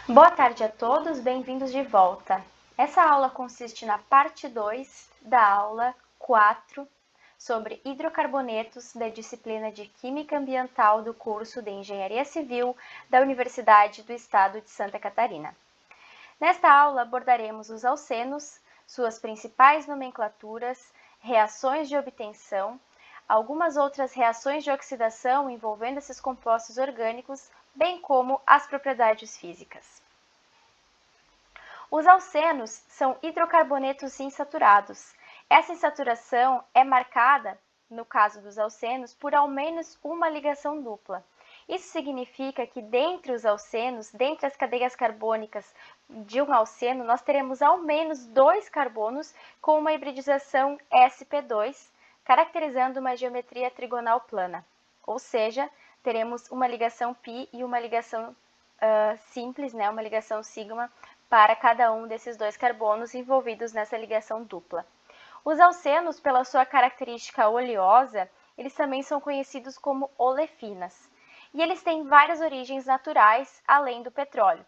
Boa tarde a todos, bem-vindos de volta. Essa aula consiste na parte 2 da aula 4 sobre hidrocarbonetos da disciplina de Química Ambiental do curso de Engenharia Civil da Universidade do Estado de Santa Catarina. Nesta aula abordaremos os alcenos, suas principais nomenclaturas, reações de obtenção, algumas outras reações de oxidação envolvendo esses compostos orgânicos, bem como as propriedades físicas. Os alcenos são hidrocarbonetos insaturados. Essa insaturação é marcada, no caso dos alcenos, por ao menos uma ligação dupla. Isso significa que dentre os alcenos, dentre as cadeias carbônicas de um alceno, nós teremos ao menos 2 carbonos com uma hibridização sp2, caracterizando uma geometria trigonal plana. Ou seja, teremos uma ligação π e uma ligação simples, né, uma ligação sigma, para cada um desses 2 carbonos envolvidos nessa ligação dupla. Os alcenos, pela sua característica oleosa, eles também são conhecidos como olefinas. E eles têm várias origens naturais, além do petróleo.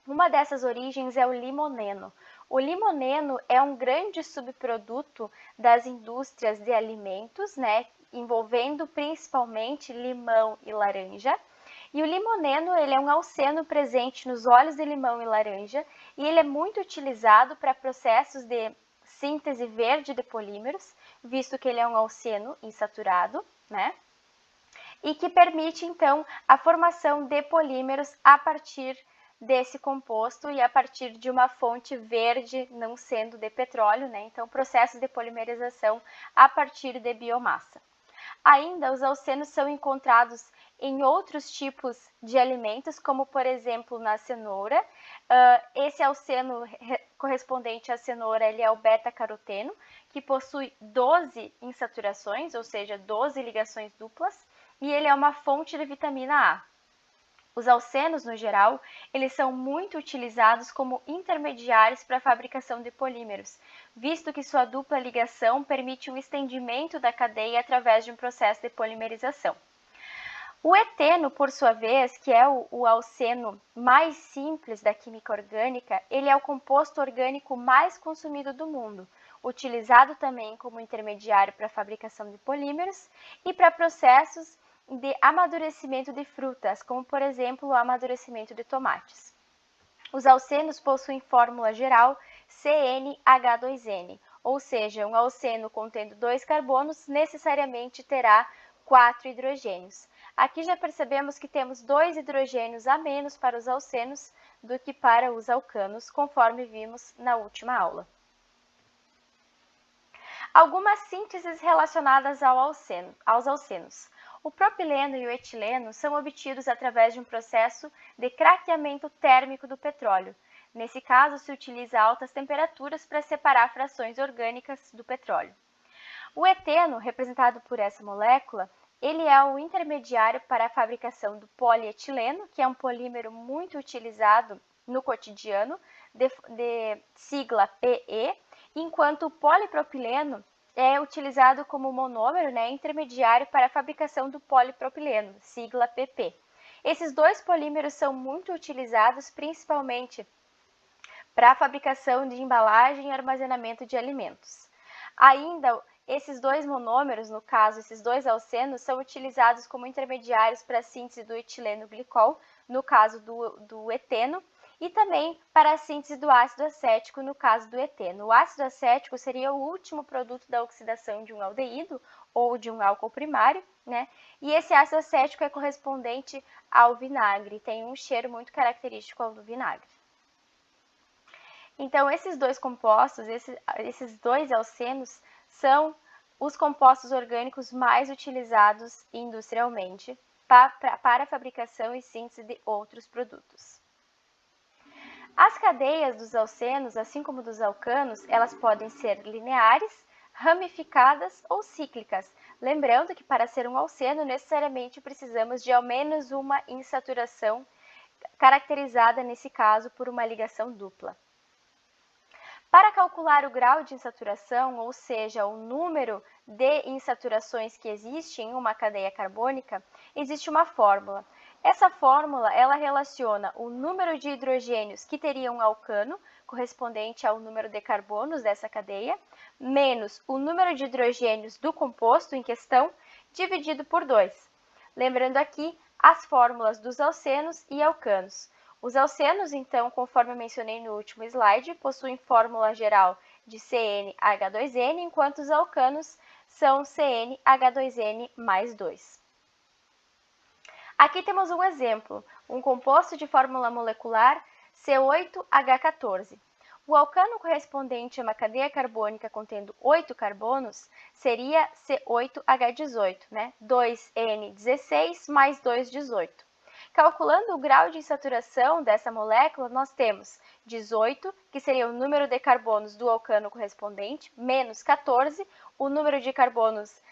Uma dessas origens é o limoneno. O limoneno é um grande subproduto das indústrias de alimentos, né, envolvendo principalmente limão e laranja. E o limoneno ele é um alceno presente nos óleos de limão e laranja e ele é muito utilizado para processos de síntese verde de polímeros, visto que ele é um alceno insaturado, né? E que permite, então, a formação de polímeros a partir desse composto e a partir de uma fonte verde, não sendo de petróleo, né? Então, processos de polimerização a partir de biomassa. Ainda, os alcenos são encontrados em outros tipos de alimentos, como, por exemplo, na cenoura. Esse alceno correspondente à cenoura ele é o beta-caroteno, que possui 12 insaturações, ou seja, 12 ligações duplas, e ele é uma fonte de vitamina A. Os alcenos, no geral, eles são muito utilizados como intermediários para a fabricação de polímeros, visto que sua dupla ligação permite um estendimento da cadeia através de um processo de polimerização. O eteno, por sua vez, que é o alceno mais simples da química orgânica, ele é o composto orgânico mais consumido do mundo, utilizado também como intermediário para a fabricação de polímeros e para processos de amadurecimento de frutas, como por exemplo o amadurecimento de tomates. Os alcenos possuem fórmula geral CnH2n, ou seja, um alceno contendo 2 carbonos necessariamente terá 4 hidrogênios. Aqui já percebemos que temos 2 hidrogênios a menos para os alcenos do que para os alcanos, conforme vimos na última aula. Algumas sínteses relacionadas aos alcenos. O propileno e o etileno são obtidos através de um processo de craqueamento térmico do petróleo. Nesse caso, se utiliza altas temperaturas para separar frações orgânicas do petróleo. O eteno, representado por essa molécula, ele é o intermediário para a fabricação do polietileno, que é um polímero muito utilizado no cotidiano, de sigla PE, enquanto o polipropileno é utilizado como monômero, né, intermediário para a fabricação do polipropileno, sigla PP. Esses 2 polímeros são muito utilizados principalmente para a fabricação de embalagem e armazenamento de alimentos. Ainda, esses 2 monômeros, no caso, esses 2 alcenos, são utilizados como intermediários para a síntese do etileno-glicol, no caso do eteno, e também para a síntese do ácido acético, no caso do eteno. O ácido acético seria o último produto da oxidação de um aldeído ou de um álcool primário, né? E esse ácido acético é correspondente ao vinagre, tem um cheiro muito característico ao do vinagre. Então, esses 2 compostos, esses 2 alcenos, são os compostos orgânicos mais utilizados industrialmente para a fabricação e síntese de outros produtos. As cadeias dos alcenos, assim como dos alcanos, elas podem ser lineares, ramificadas ou cíclicas. Lembrando que para ser um alceno, necessariamente precisamos de ao menos uma insaturação, caracterizada nesse caso por uma ligação dupla. Para calcular o grau de insaturação, ou seja, o número de insaturações que existe em uma cadeia carbônica, existe uma fórmula. Essa fórmula, ela relaciona o número de hidrogênios que teriam alcano, correspondente ao número de carbonos dessa cadeia, menos o número de hidrogênios do composto em questão, dividido por 2. Lembrando aqui as fórmulas dos alcenos e alcanos. Os alcenos, então, conforme eu mencionei no último slide, possuem fórmula geral de CnH2n, enquanto os alcanos são CnH2n mais 2. Aqui temos um exemplo, um composto de fórmula molecular C8H14. O alcano correspondente a uma cadeia carbônica contendo 8 carbonos seria C8H18, né? 2N16 mais 218. Calculando o grau de insaturação dessa molécula, nós temos 18, que seria o número de carbonos do alcano correspondente, menos 14, o número de carbonos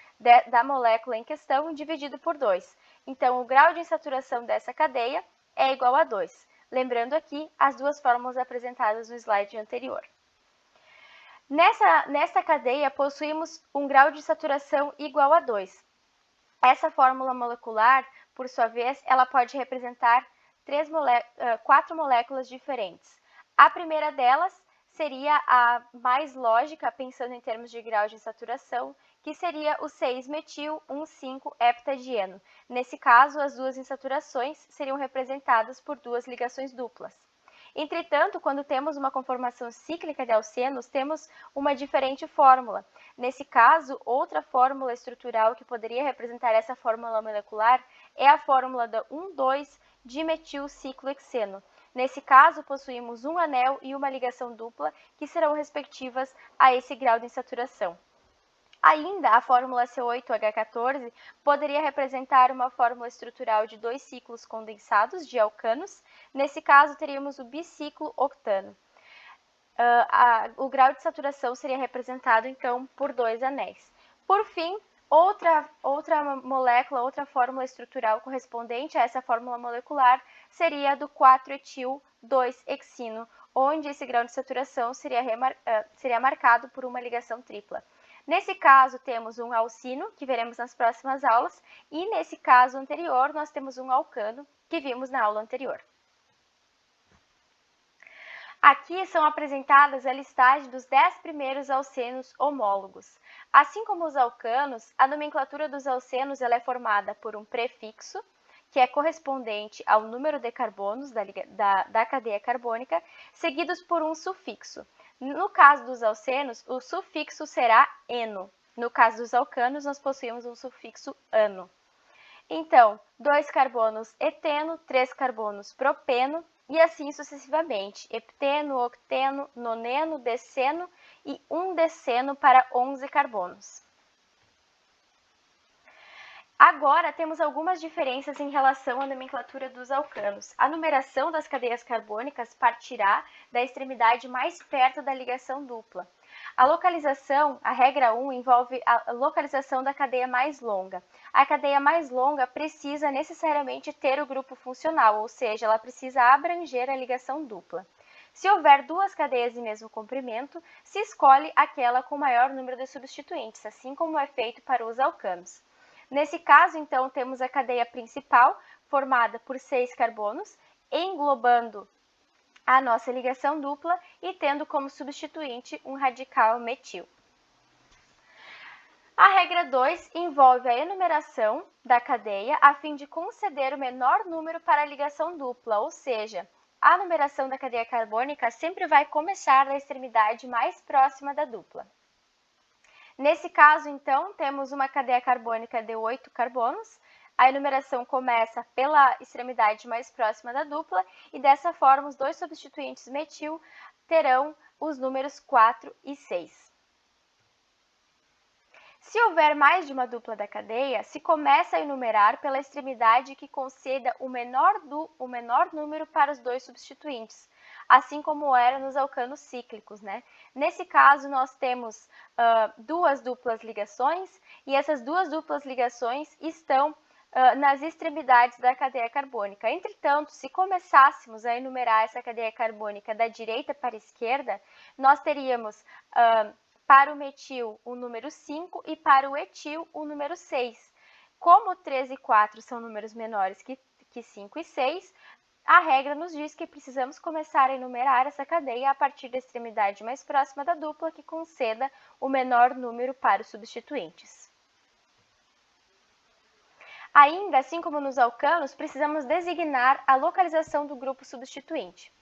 da molécula em questão, dividido por 2. Então, o grau de insaturação dessa cadeia é igual a 2. Lembrando aqui as duas fórmulas apresentadas no slide anterior. Nessa cadeia, possuímos um grau de saturação igual a 2. Essa fórmula molecular, por sua vez, ela pode representar 4 moléculas diferentes. A primeira delas seria a mais lógica, pensando em termos de grau de insaturação, que seria o 6-metil-1,5-heptadieno. Nesse caso, as duas insaturações seriam representadas por duas ligações duplas. Entretanto, quando temos uma conformação cíclica de alcenos, temos uma diferente fórmula. Nesse caso, outra fórmula estrutural que poderia representar essa fórmula molecular é a fórmula da 1,2-dimetilciclohexeno. Nesse caso, possuímos um anel e uma ligação dupla que serão respectivas a esse grau de insaturação. Ainda, a fórmula C8H14 poderia representar uma fórmula estrutural de 2 ciclos condensados de alcanos. Nesse caso, teríamos o biciclo octano. O grau de saturação seria representado, então, por 2 anéis. Por fim, outra molécula, outra fórmula estrutural correspondente a essa fórmula molecular seria a do 4-etil-2-hexino, onde esse grau de saturação seria marcado por uma ligação tripla. Nesse caso, temos um alcino, que veremos nas próximas aulas, e nesse caso anterior, nós temos um alcano, que vimos na aula anterior. Aqui são apresentadas a listagem dos 10 primeiros alcenos homólogos. Assim como os alcanos, a nomenclatura dos alcenos ela é formada por um prefixo, que é correspondente ao número de carbonos da cadeia carbônica, seguidos por um sufixo. No caso dos alcenos, o sufixo será eno. No caso dos alcanos, nós possuímos um sufixo ano. Então, 2 carbonos eteno, 3 carbonos propeno e assim sucessivamente. Hepteno, octeno, noneno, deceno e 1 deceno para 11 carbonos. Agora, temos algumas diferenças em relação à nomenclatura dos alcanos. A numeração das cadeias carbônicas partirá da extremidade mais perto da ligação dupla. A localização, a regra 1, envolve a localização da cadeia mais longa. A cadeia mais longa precisa necessariamente ter o grupo funcional, ou seja, ela precisa abranger a ligação dupla. Se houver duas cadeias de mesmo comprimento, se escolhe aquela com maior número de substituintes, assim como é feito para os alcanos. Nesse caso, então, temos a cadeia principal, formada por 6 carbonos, englobando a nossa ligação dupla e tendo como substituinte um radical metil. A regra 2 envolve a enumeração da cadeia a fim de conceder o menor número para a ligação dupla, ou seja, a numeração da cadeia carbônica sempre vai começar da extremidade mais próxima da dupla. Nesse caso, então, temos uma cadeia carbônica de 8 carbonos. A enumeração começa pela extremidade mais próxima da dupla e, dessa forma, os dois substituintes metil terão os números 4 e 6. Se houver mais de uma dupla da cadeia, se começa a enumerar pela extremidade que conceda o menor número para os dois substituintes, assim como era nos alcanos cíclicos, né? Nesse caso, nós temos duas duplas ligações e essas duas duplas ligações estão nas extremidades da cadeia carbônica. Entretanto, se começássemos a enumerar essa cadeia carbônica da direita para a esquerda, nós teríamos para o metil o número 5 e para o etil o número 6. Como 3 e 4 são números menores que que 5 e 6, a regra nos diz que precisamos começar a enumerar essa cadeia a partir da extremidade mais próxima da dupla que conceda o menor número para os substituintes. Ainda, assim como nos alcanos, precisamos designar a localização do grupo substituinte.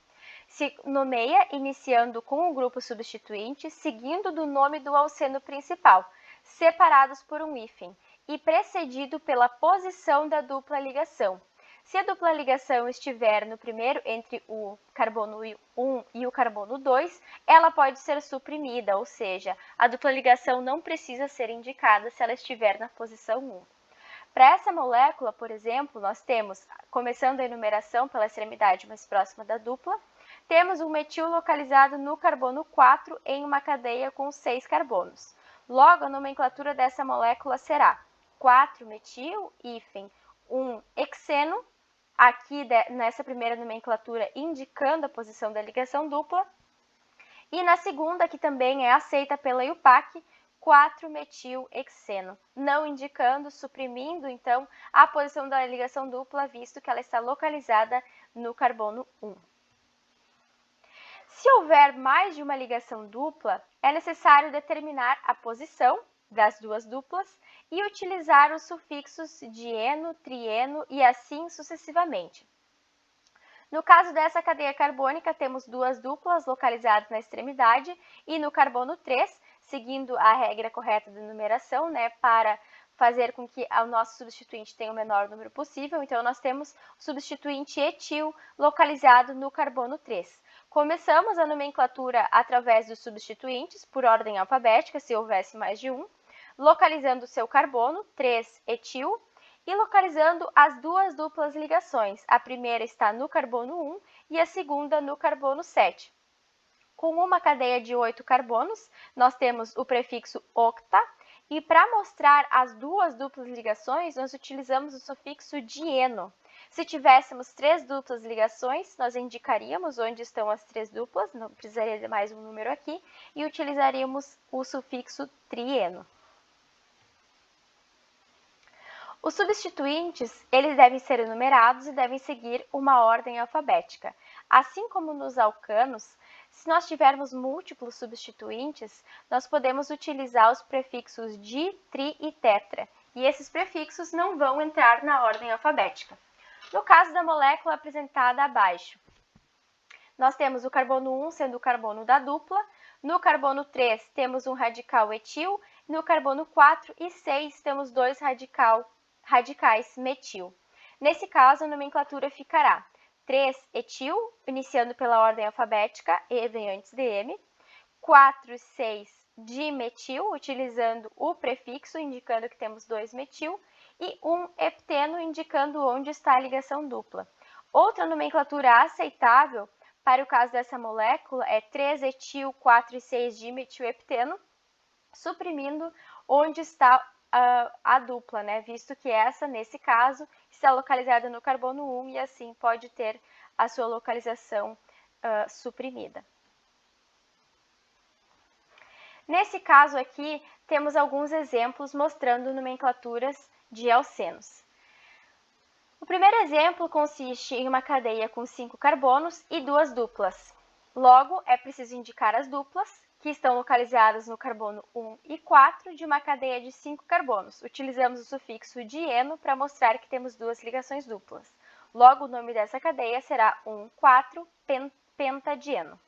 Se nomeia iniciando com o grupo substituinte, seguindo do nome do alceno principal, separados por um hífen, e precedido pela posição da dupla ligação. Se a dupla ligação estiver no primeiro entre o carbono 1 e o carbono 2, ela pode ser suprimida, ou seja, a dupla ligação não precisa ser indicada se ela estiver na posição 1. Para essa molécula, por exemplo, nós temos, começando a enumeração pela extremidade mais próxima da dupla, temos um metil localizado no carbono 4 em uma cadeia com 6 carbonos. Logo, a nomenclatura dessa molécula será 4-metil, hífen 1-hexeno, aqui nessa primeira nomenclatura indicando a posição da ligação dupla, e na segunda, que também é aceita pela IUPAC, 4-metil-hexeno, não indicando, suprimindo, então, a posição da ligação dupla, visto que ela está localizada no carbono 1. Se houver mais de uma ligação dupla, é necessário determinar a posição das duas duplas e utilizar os sufixos dieno, trieno e assim sucessivamente. No caso dessa cadeia carbônica, temos duas duplas localizadas na extremidade e no carbono 3, seguindo a regra correta de numeração, para fazer com que o nosso substituinte tenha o menor número possível. Então, nós temos o substituinte etil localizado no carbono 3. Começamos a nomenclatura através dos substituintes, por ordem alfabética, se houvesse mais de um, localizando o seu carbono, 3-etil, e localizando as duas duplas ligações. A primeira está no carbono 1 e a segunda no carbono 7. Com uma cadeia de 8 carbonos, nós temos o prefixo octa, e para mostrar as duas duplas ligações, nós utilizamos o sufixo dieno. Se tivéssemos 3 duplas ligações, nós indicaríamos onde estão as 3 duplas, não precisaria de mais um número aqui, e utilizaríamos o sufixo trieno. Os substituintes, eles devem ser enumerados e devem seguir uma ordem alfabética. Assim como nos alcanos, se nós tivermos múltiplos substituintes, nós podemos utilizar os prefixos di, tri e tetra, e esses prefixos não vão entrar na ordem alfabética. No caso da molécula apresentada abaixo, nós temos o carbono 1 sendo o carbono da dupla, no carbono 3 temos um radical etil, no carbono 4 e 6 temos 2 radicais metil. Nesse caso, a nomenclatura ficará 3-etil, iniciando pela ordem alfabética, E vem antes de M, 4 e 6 dimetil, utilizando o prefixo, indicando que temos 2-metil, e 1-hepteno, indicando onde está a ligação dupla. Outra nomenclatura aceitável para o caso dessa molécula é 3-etil, 4 e 6 dimetil-hepteno, suprimindo onde está a dupla, visto que essa, nesse caso, está localizada no carbono 1 e assim pode ter a sua localização suprimida. Nesse caso aqui, temos alguns exemplos mostrando nomenclaturas de alcenos. O primeiro exemplo consiste em uma cadeia com 5 carbonos e 2 duplas. Logo, é preciso indicar as duplas, que estão localizadas no carbono 1 e 4 de uma cadeia de 5 carbonos. Utilizamos o sufixo dieno para mostrar que temos duas ligações duplas. Logo, o nome dessa cadeia será 1,4-pentadieno.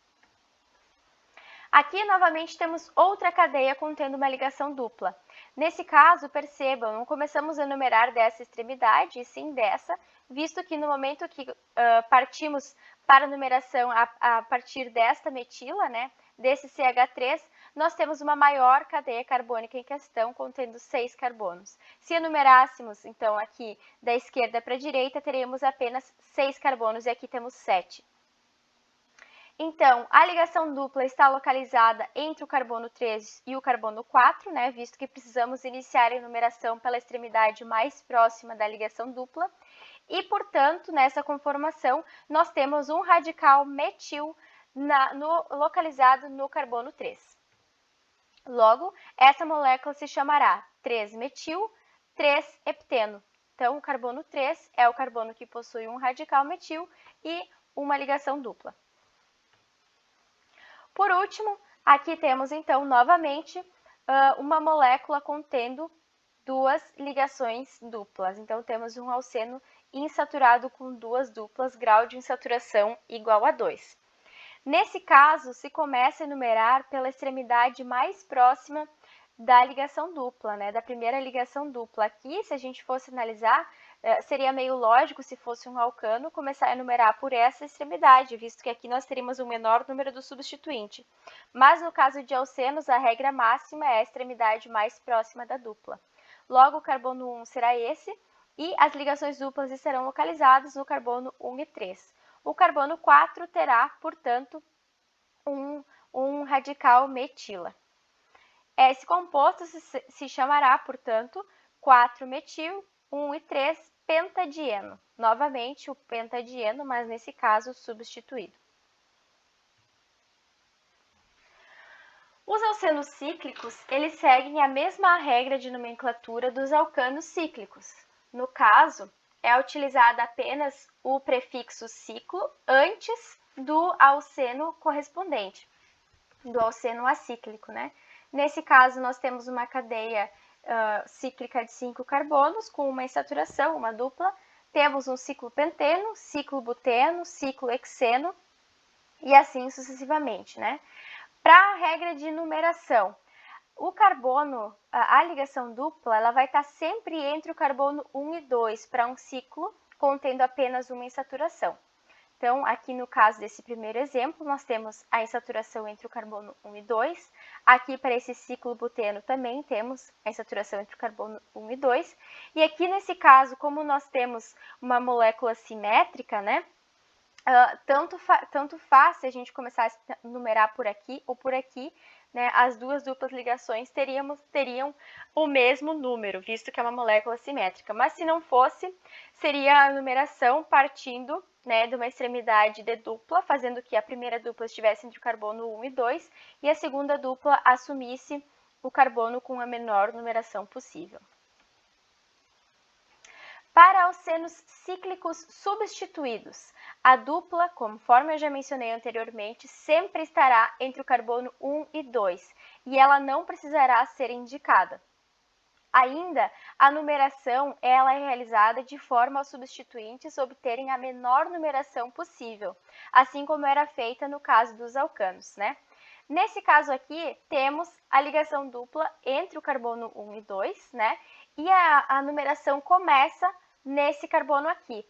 Aqui, novamente, temos outra cadeia contendo uma ligação dupla. Nesse caso, percebam, não começamos a enumerar dessa extremidade, e sim dessa, visto que no momento que partimos para a numeração a partir desta metila, desse CH3, nós temos uma maior cadeia carbônica em questão, contendo 6 carbonos. Se enumerássemos, então, aqui da esquerda para a direita, teríamos apenas 6 carbonos, e aqui temos 7. Então, a ligação dupla está localizada entre o carbono 3 e o carbono 4, visto que precisamos iniciar a enumeração pela extremidade mais próxima da ligação dupla. E, portanto, nessa conformação, nós temos um radical metil localizado no carbono 3. Logo, essa molécula se chamará 3-metil, 3-hepteno, Então, o carbono 3 é o carbono que possui um radical metil e uma ligação dupla. Por último, aqui temos então novamente uma molécula contendo duas ligações duplas. Então, temos um alceno insaturado com duas duplas, grau de insaturação igual a 2. Nesse caso, se começa a enumerar pela extremidade mais próxima da ligação dupla, né, da primeira ligação dupla. Aqui, se a gente fosse analisar, seria meio lógico, se fosse um alcano, começar a enumerar por essa extremidade, visto que aqui nós teríamos um menor número do substituinte. Mas no caso de alcenos, a regra máxima é a extremidade mais próxima da dupla. Logo, o carbono 1 será esse, e as ligações duplas estarão localizadas no carbono 1 e 3. O carbono 4 terá, portanto, um radical metila. Esse composto se chamará, portanto, 4-metil, 1 e 3 pentadieno. Novamente, o pentadieno, mas nesse caso substituído. Os alcenos cíclicos, eles seguem a mesma regra de nomenclatura dos alcanos cíclicos. No caso, é utilizado apenas o prefixo ciclo antes do alceno correspondente, do alceno acíclico, né? Nesse caso, nós temos uma cadeia cíclica de 5 carbonos com uma insaturação, uma dupla. Temos um ciclo penteno, ciclo buteno, ciclo hexeno e assim sucessivamente, né? Para a regra de numeração, o carbono, a ligação dupla, ela vai estar sempre entre o carbono 1 e 2 para um ciclo contendo apenas uma insaturação. Então, aqui no caso desse primeiro exemplo, nós temos a insaturação entre o carbono 1 e 2. Aqui, para esse ciclo buteno, também temos a insaturação entre o carbono 1 e 2. E aqui, nesse caso, como nós temos uma molécula simétrica, né? Tanto faz se a gente começar a numerar por aqui ou por aqui, né, as duas duplas ligações teriam o mesmo número, visto que é uma molécula simétrica. Mas se não fosse, seria a numeração partindo, né, de uma extremidade de dupla, fazendo que a primeira dupla estivesse entre o carbono 1 e 2 e a segunda dupla assumisse o carbono com a menor numeração possível. Para alcenos cíclicos substituídos, a dupla, conforme eu já mencionei anteriormente, sempre estará entre o carbono 1 e 2 e ela não precisará ser indicada. Ainda, a numeração ela é realizada de forma aos substituintes obterem a menor numeração possível, assim como era feita no caso dos alcanos, né? Nesse caso aqui, temos a ligação dupla entre o carbono 1 e 2, né? E a numeração começa nesse carbono aqui.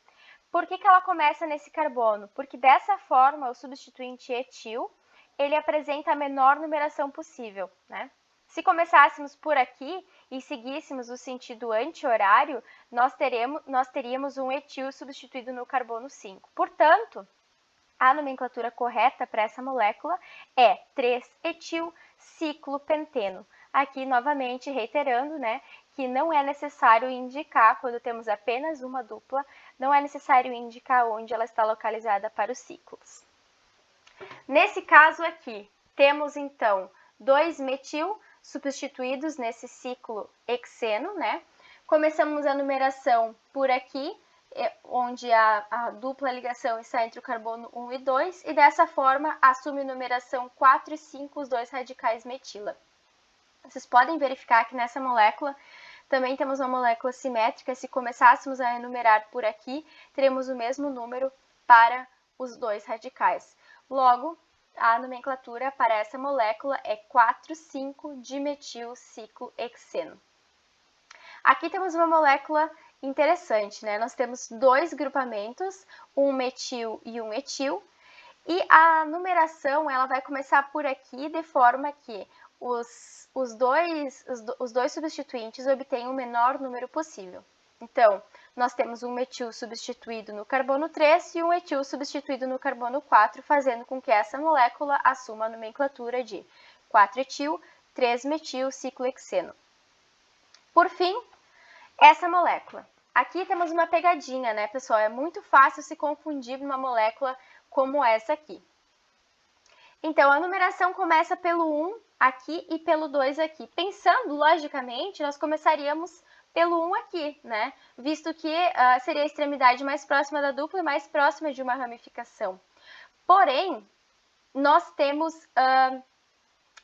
Por que ela começa nesse carbono? Porque dessa forma, o substituinte etil, ele apresenta a menor numeração possível, né? Se começássemos por aqui e seguíssemos o sentido anti-horário, nós teríamos um etil substituído no carbono 5. Portanto, a nomenclatura correta para essa molécula é 3-etil-ciclopenteno. Aqui, novamente, reiterando, né, que não é necessário indicar, quando temos apenas uma dupla, não é necessário indicar onde ela está localizada para os ciclos. Nesse caso aqui, temos, então, 2-metil substituídos nesse ciclo hexeno, né? Começamos a numeração por aqui, onde a dupla ligação está entre o carbono 1 e 2, e dessa forma assume numeração 4 e 5 os dois radicais metila. Vocês podem verificar que nessa molécula também temos uma molécula simétrica. Se começássemos a enumerar por aqui, teremos o mesmo número para os dois radicais. Logo, a nomenclatura para essa molécula é 4,5-dimetilciclohexeno. Aqui temos uma molécula interessante, né? Nós temos dois grupamentos, um metil e um etil, e a numeração ela vai começar por aqui de forma que os dois substituintes obtêm o menor número possível. Então, nós temos um metil substituído no carbono 3 e um etil substituído no carbono 4, fazendo com que essa molécula assuma a nomenclatura de 4-etil, 3-metil-ciclohexeno. Por fim, essa molécula. Aqui temos uma pegadinha, né, pessoal? É muito fácil se confundir numa molécula como essa aqui. Então, a numeração começa pelo 1 aqui e pelo 2 aqui. Pensando logicamente, nós começaríamos pelo 1 aqui, né? Visto que seria a extremidade mais próxima da dupla e mais próxima de uma ramificação. Porém, nós temos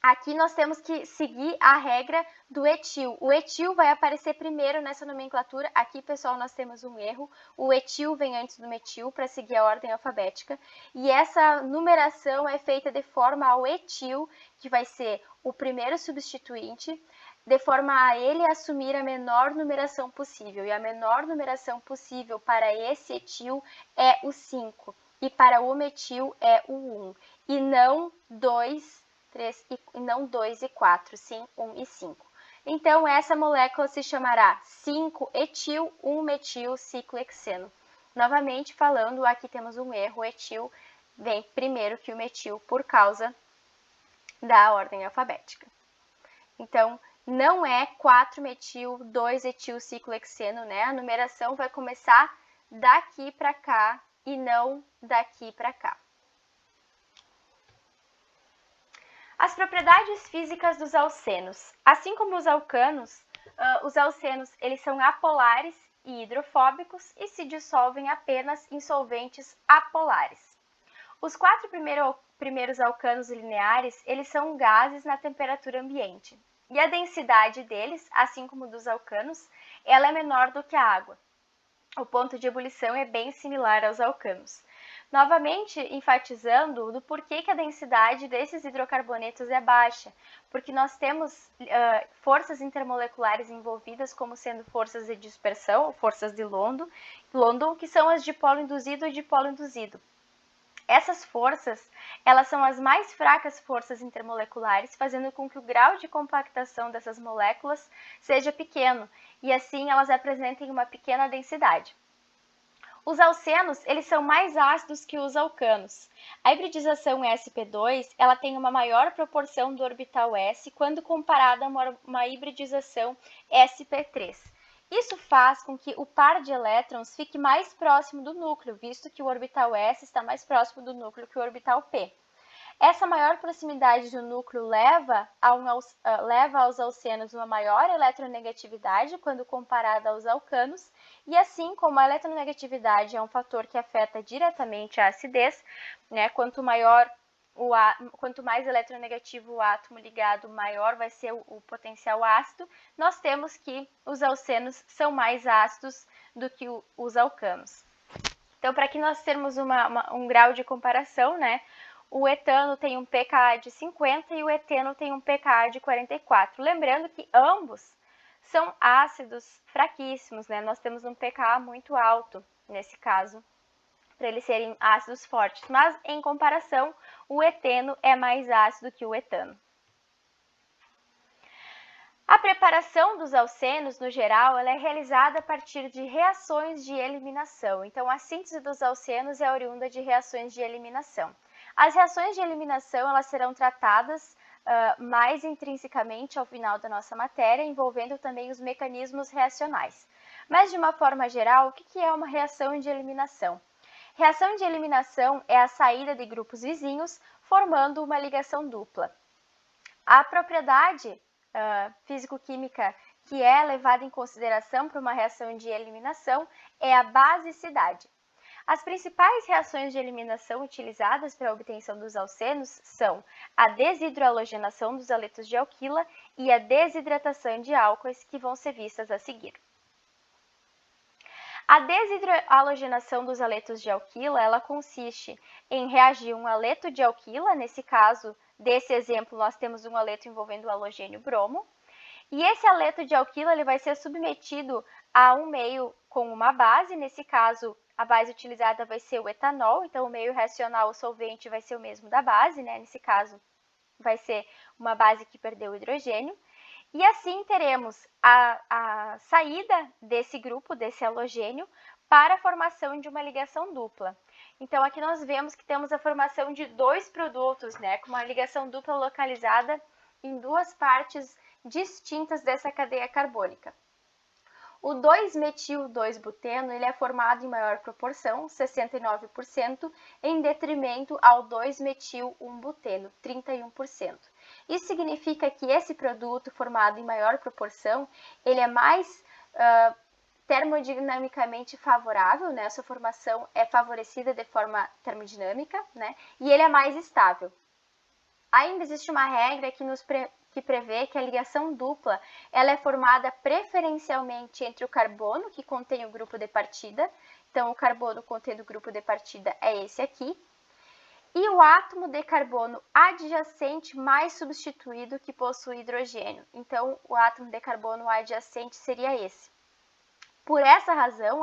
aqui nós temos que seguir a regra do etil. O etil vai aparecer primeiro nessa nomenclatura. Aqui, pessoal, nós temos um erro. O etil vem antes do metil para seguir a ordem alfabética. E essa numeração é feita de forma ao etil, que vai ser o primeiro substituinte, de forma a ele assumir a menor numeração possível. E a menor numeração possível para esse etil é o 5. E para o metil é o 1. E não 2, 3 e não 2 e 4, sim 1 e 5. Então, essa molécula se chamará 5-etil 1-metil-ciclohexeno. Novamente falando, aqui temos um erro, o etil vem primeiro que o metil por causa da ordem alfabética. Então, não é 4-metil, 2-etil-ciclohexeno, né? A numeração vai começar daqui para cá e não daqui para cá. As propriedades físicas dos alcenos. Assim como os alcanos, os alcenos eles são apolares e hidrofóbicos e se dissolvem apenas em solventes apolares. Os 4 primeiros alcanos lineares, eles são gases na temperatura ambiente. E a densidade deles, assim como dos alcanos, ela é menor do que a água. O ponto de ebulição é bem similar aos alcanos. Novamente, enfatizando do porquê que a densidade desses hidrocarbonetos é baixa, porque nós temos forças intermoleculares envolvidas, como sendo forças de dispersão, forças de London, que são as de polo induzido e dipolo induzido. Essas forças, elas são as mais fracas forças intermoleculares, fazendo com que o grau de compactação dessas moléculas seja pequeno, e assim elas apresentem uma pequena densidade. Os alcenos, eles são mais ácidos que os alcanos. A hibridização sp2, ela tem uma maior proporção do orbital s quando comparada a uma hibridização sp3. Isso faz com que o par de elétrons fique mais próximo do núcleo, visto que o orbital s está mais próximo do núcleo que o orbital p. Essa maior proximidade do núcleo leva aos alcenos uma maior eletronegatividade quando comparada aos alcanos, e assim como a eletronegatividade é um fator que afeta diretamente a acidez, né, quanto mais eletronegativo o átomo ligado, maior vai ser o potencial ácido, nós temos que os alcenos são mais ácidos do que os alcanos. Então, para que nós termos um grau de comparação, né, o etano tem um pKa de 50 e o eteno tem um pKa de 44. Lembrando que ambos são ácidos fraquíssimos, né? Nós temos um pKa muito alto nesse caso, para eles serem ácidos fortes. Mas, em comparação, o eteno é mais ácido que o etano. A preparação dos alcenos, no geral, ela é realizada a partir de reações de eliminação. Então, a síntese dos alcenos é oriunda de reações de eliminação. As reações de eliminação elas serão tratadas mais intrinsecamente ao final da nossa matéria, envolvendo também os mecanismos reacionais. Mas, de uma forma geral, o que é uma reação de eliminação? Reação de eliminação é a saída de grupos vizinhos, formando uma ligação dupla. A propriedade físico-química que é levada em consideração para uma reação de eliminação é a basicidade. As principais reações de eliminação utilizadas para a obtenção dos alcenos são a desidrohalogenação dos aletos de alquila e a desidratação de álcoois, que vão ser vistas a seguir. A desidrohalogenação dos aletos de alquila, ela consiste em reagir um aleto de alquila, nesse caso, desse exemplo, nós temos um aleto envolvendo o halogênio bromo, e esse aleto de alquila ele vai ser submetido a um meio com uma base, nesse caso, a base utilizada vai ser o etanol, então o meio reacional, o solvente, vai ser o mesmo da base, né? Nesse caso, vai ser uma base que perdeu o hidrogênio. E assim teremos a saída desse grupo, desse halogênio, para a formação de uma ligação dupla. Então, aqui nós vemos que temos a formação de dois produtos, né? Com uma ligação dupla localizada em duas partes distintas dessa cadeia carbônica. O 2-metil-2-buteno ele é formado em maior proporção, 69%, em detrimento ao 2-metil-1-buteno, 31%. Isso significa que esse produto formado em maior proporção, ele é mais termodinamicamente favorável, né? A sua formação é favorecida de forma termodinâmica, né? E ele é mais estável. Ainda existe uma regra que prevê que a ligação dupla ela é formada preferencialmente entre o carbono, que contém o grupo de partida, então o carbono contendo o grupo de partida é esse aqui, e o átomo de carbono adjacente mais substituído que possui hidrogênio. Então, o átomo de carbono adjacente seria esse. Por essa razão,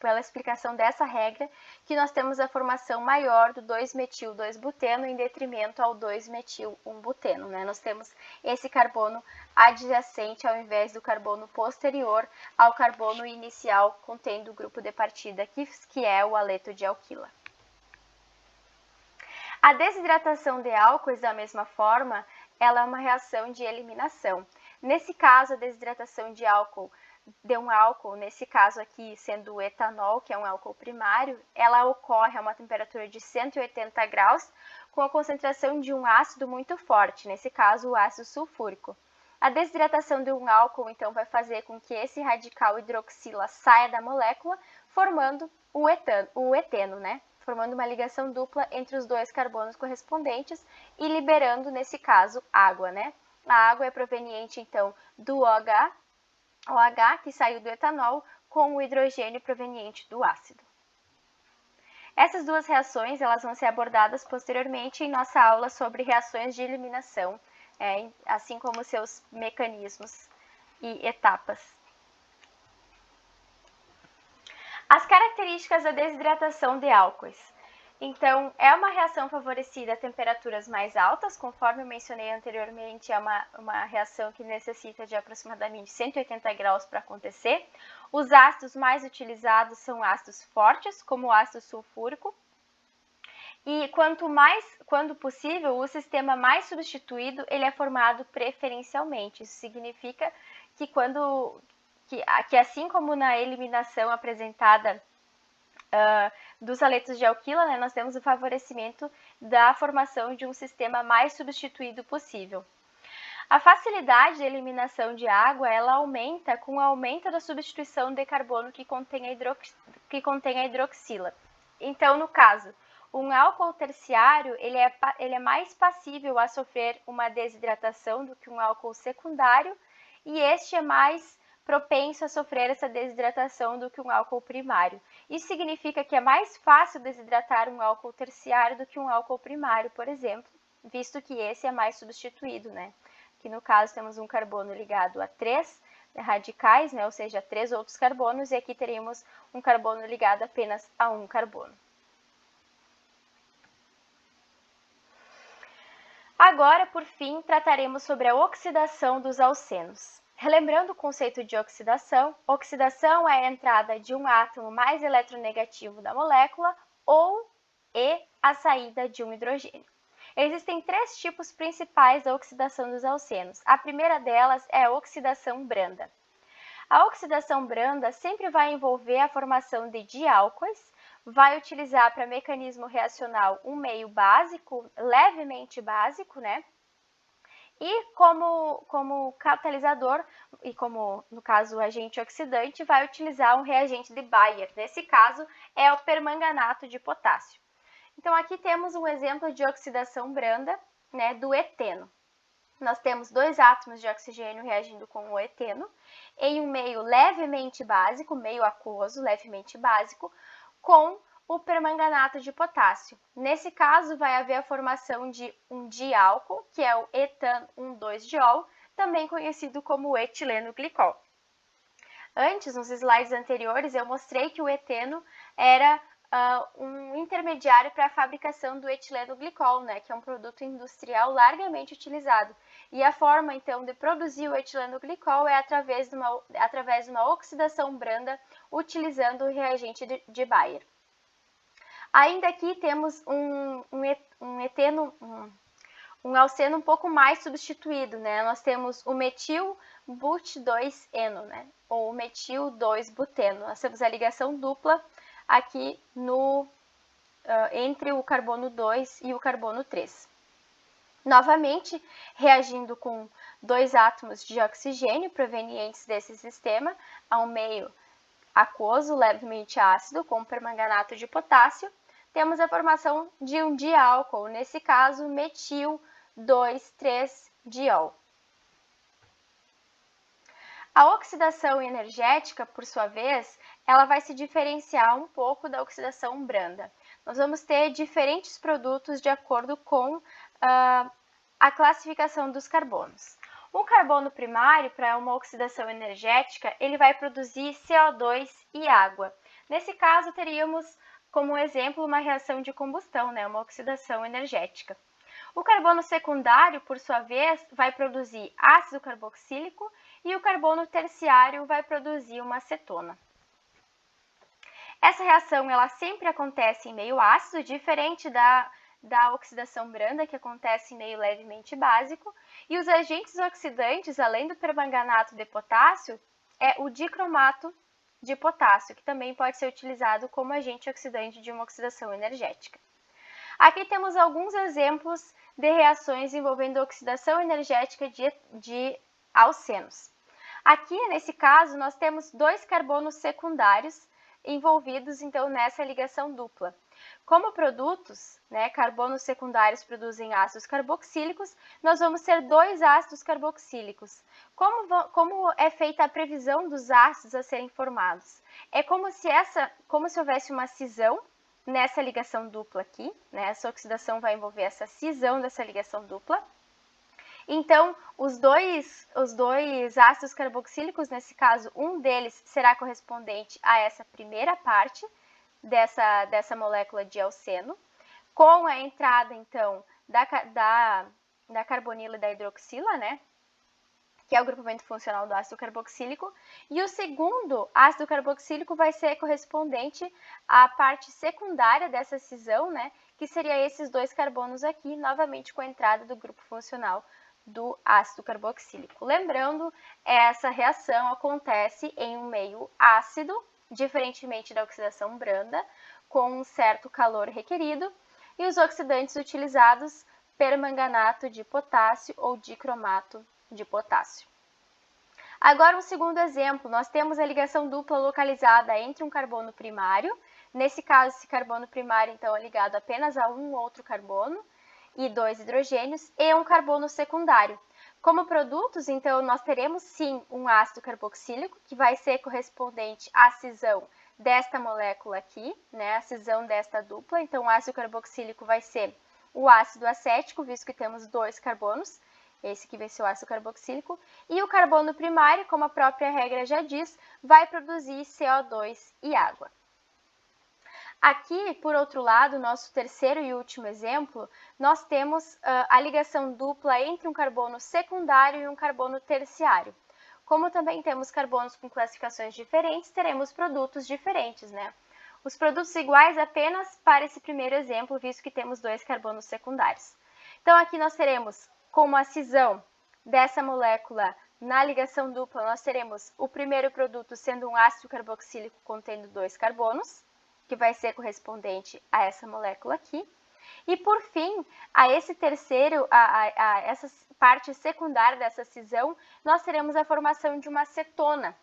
pela explicação dessa regra, que nós temos a formação maior do 2-metil-2-buteno em detrimento ao 2-metil-1-buteno, né? Nós temos esse carbono adjacente ao invés do carbono posterior ao carbono inicial contendo o grupo de partida, que é o haleto de alquila. A desidratação de álcoois, da mesma forma, ela é uma reação de eliminação. Nesse caso, a desidratação de um álcool, nesse caso aqui sendo o etanol, que é um álcool primário, ela ocorre a uma temperatura de 180 graus com a concentração de um ácido muito forte, nesse caso o ácido sulfúrico. A desidratação de um álcool, então, vai fazer com que esse radical hidroxila saia da molécula, formando o eteno, né? Formando uma ligação dupla entre os dois carbonos correspondentes e liberando, nesse caso, água, né? A água é proveniente, então, do OH, que saiu do etanol, com o hidrogênio proveniente do ácido. Essas duas reações elas vão ser abordadas posteriormente em nossa aula sobre reações de eliminação, assim como seus mecanismos e etapas. As características da desidratação de álcoois. Então, é uma reação favorecida a temperaturas mais altas, conforme eu mencionei anteriormente, é uma reação que necessita de aproximadamente 180 graus para acontecer. Os ácidos mais utilizados são ácidos fortes, como o ácido sulfúrico. E quando possível, o sistema mais substituído ele é formado preferencialmente. Isso significa que assim como na eliminação apresentada dos haletos de alquila, né, nós temos o favorecimento da formação de um sistema mais substituído possível. A facilidade de eliminação de água ela aumenta com o aumento da substituição de carbono que contém a hidroxila. Então, no caso, um álcool terciário ele é mais passível a sofrer uma desidratação do que um álcool secundário, e este é mais propenso a sofrer essa desidratação do que um álcool primário. Isso significa que é mais fácil desidratar um álcool terciário do que um álcool primário, por exemplo, visto que esse é mais substituído, né? Que no caso temos um carbono ligado a 3 radicais, né? Ou seja, 3 outros carbonos, e aqui teríamos um carbono ligado apenas a um carbono. Agora, por fim, trataremos sobre a oxidação dos alcenos. Relembrando o conceito de oxidação, oxidação é a entrada de um átomo mais eletronegativo da molécula e a saída de um hidrogênio. Existem 3 tipos principais da oxidação dos alcenos. A primeira delas é a oxidação branda. A oxidação branda sempre vai envolver a formação de diálcois, vai utilizar para mecanismo reacional um meio básico, levemente básico, né? E como catalisador, e como no caso o agente oxidante, vai utilizar um reagente de Bayer. Nesse caso, é o permanganato de potássio. Então, aqui temos um exemplo de oxidação branda, né, do eteno. Nós temos 2 átomos de oxigênio reagindo com o eteno em um meio levemente básico, meio aquoso, levemente básico, com o permanganato de potássio. Nesse caso, vai haver a formação de um diálcool, que é o etan 1,2-diol, também conhecido como etileno glicol. Antes, nos slides anteriores, eu mostrei que o eteno era um intermediário para a fabricação do etileno glicol, né, que é um produto industrial largamente utilizado. E a forma, então, de produzir o etileno glicol é através de uma oxidação branda, utilizando o reagente de Bayer. Ainda aqui temos um alceno um pouco mais substituído, né? Nós temos o metil-but2-eno, né? Ou o metil-2-buteno. Nós temos a ligação dupla aqui entre o carbono 2 e o carbono 3. Novamente, reagindo com dois átomos de oxigênio provenientes desse sistema a um meio aquoso levemente ácido com permanganato de potássio, temos a formação de um diálcool, nesse caso metil 2,3-diol. A oxidação energética, por sua vez, ela vai se diferenciar um pouco da oxidação branda. Nós vamos ter diferentes produtos de acordo com a classificação dos carbonos. Um carbono primário, para uma oxidação energética, ele vai produzir CO2 e água. Nesse caso, teríamos como exemplo uma reação de combustão, né? Uma oxidação energética. O carbono secundário, por sua vez, vai produzir ácido carboxílico e o carbono terciário vai produzir uma acetona. Essa reação ela sempre acontece em meio ácido, diferente da oxidação branda, que acontece em meio levemente básico, e os agentes oxidantes, além do permanganato de potássio, é o dicromato de potássio, que também pode ser utilizado como agente oxidante de uma oxidação energética. Aqui temos alguns exemplos de reações envolvendo oxidação energética de alcenos. Aqui, nesse caso, nós temos dois carbonos secundários envolvidos, então, nessa ligação dupla. Como produtos, né, carbonos secundários produzem ácidos carboxílicos, nós vamos ter dois ácidos carboxílicos. Como é feita a previsão dos ácidos a serem formados? É como se houvesse uma cisão nessa ligação dupla aqui, né? Essa oxidação vai envolver essa cisão dessa ligação dupla. Então, os dois ácidos carboxílicos, nesse caso, um deles será correspondente a essa primeira parte dessa molécula de alceno, com a entrada, então, da carbonila e da hidroxila, né? Que é o grupamento funcional do ácido carboxílico, e o segundo ácido carboxílico vai ser correspondente à parte secundária dessa cisão, né? Que seria esses dois carbonos aqui, novamente com a entrada do grupo funcional do ácido carboxílico. Lembrando, essa reação acontece em um meio ácido, diferentemente da oxidação branda, com um certo calor requerido, e os oxidantes utilizados, permanganato de potássio ou dicromato de potássio. Agora, um segundo exemplo, nós temos a ligação dupla localizada entre um carbono primário. Nesse caso, esse carbono primário, então, é ligado apenas a um outro carbono e dois hidrogênios, e um carbono secundário. Como produtos, então, nós teremos sim um ácido carboxílico, que vai ser correspondente à cisão desta molécula aqui, né, a cisão desta dupla. Então, o ácido carboxílico vai ser o ácido acético, visto que temos dois carbonos, esse que vai ser o ácido carboxílico, e o carbono primário, como a própria regra já diz, vai produzir CO2 e água. Aqui, por outro lado, nosso terceiro e último exemplo, nós temos a ligação dupla entre um carbono secundário e um carbono terciário. Como também temos carbonos com classificações diferentes, teremos produtos diferentes, né? Os produtos iguais apenas para esse primeiro exemplo, visto que temos dois carbonos secundários. Então, aqui nós teremos, como a cisão dessa molécula na ligação dupla, nós teremos o primeiro produto sendo um ácido carboxílico contendo dois carbonos, que vai ser correspondente a essa molécula aqui. E, por fim, a esse terceiro, essa parte secundária dessa cisão, nós teremos a formação de uma acetona.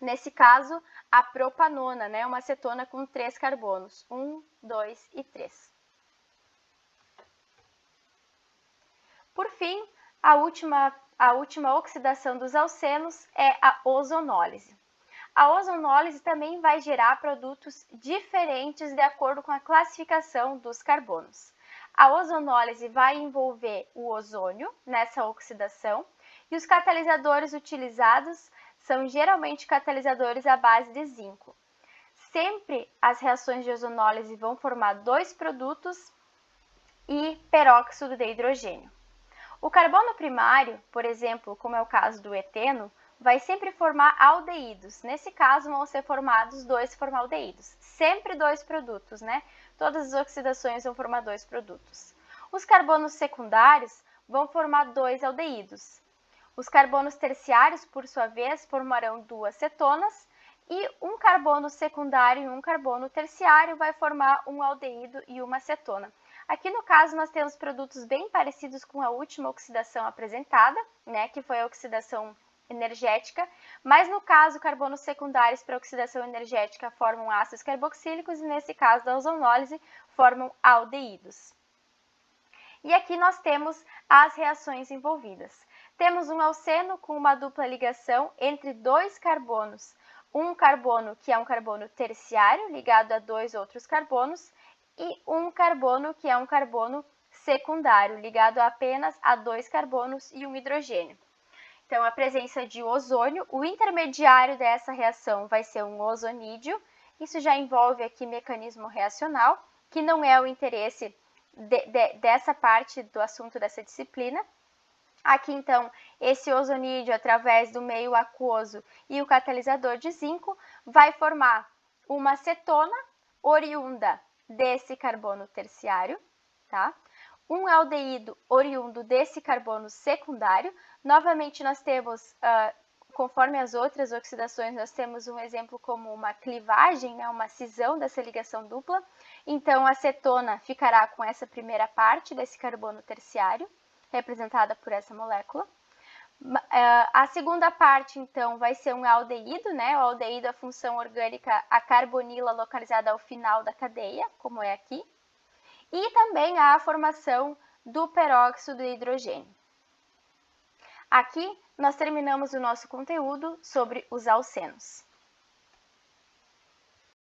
Nesse caso, a propanona, né? Uma acetona com 3 carbonos, 1, 2 e 3. Por fim, a última oxidação dos alcenos é a ozonólise. A ozonólise também vai gerar produtos diferentes de acordo com a classificação dos carbonos. A ozonólise vai envolver o ozônio nessa oxidação e os catalisadores utilizados são geralmente catalisadores à base de zinco. Sempre as reações de ozonólise vão formar dois produtos e peróxido de hidrogênio. O carbono primário, por exemplo, como é o caso do eteno, vai sempre formar aldeídos. Nesse caso, vão ser formados dois formaldeídos. Sempre dois produtos, né? Todas as oxidações vão formar dois produtos. Os carbonos secundários vão formar dois aldeídos. Os carbonos terciários, por sua vez, formarão duas cetonas e um carbono secundário e um carbono terciário vai formar um aldeído e uma cetona. Aqui no caso nós temos produtos bem parecidos com a última oxidação apresentada, né, que foi a oxidação energética, mas no caso carbonos secundários para oxidação energética formam ácidos carboxílicos e nesse caso da ozonólise formam aldeídos. E aqui nós temos as reações envolvidas. Temos um alceno com uma dupla ligação entre dois carbonos, um carbono que é um carbono terciário ligado a dois outros carbonos e um carbono que é um carbono secundário ligado apenas a dois carbonos e um hidrogênio. Então, a presença de ozônio, o intermediário dessa reação vai ser um ozonídeo. Isso já envolve aqui mecanismo reacional, que não é o interesse dessa parte do assunto dessa disciplina. Aqui, então, esse ozonídeo, através do meio aquoso e o catalisador de zinco, vai formar uma cetona oriunda desse carbono terciário, tá? Um aldeído oriundo desse carbono secundário. Novamente, nós temos, conforme as outras oxidações, nós temos um exemplo como uma clivagem, né, uma cisão dessa ligação dupla. Então, a cetona ficará com essa primeira parte desse carbono terciário, representada por essa molécula. A segunda parte, então, vai ser um aldeído, né? O aldeído, a função orgânica, a carbonila localizada ao final da cadeia, como é aqui. E também a formação do peróxido de hidrogênio. Aqui nós terminamos o nosso conteúdo sobre os alcenos.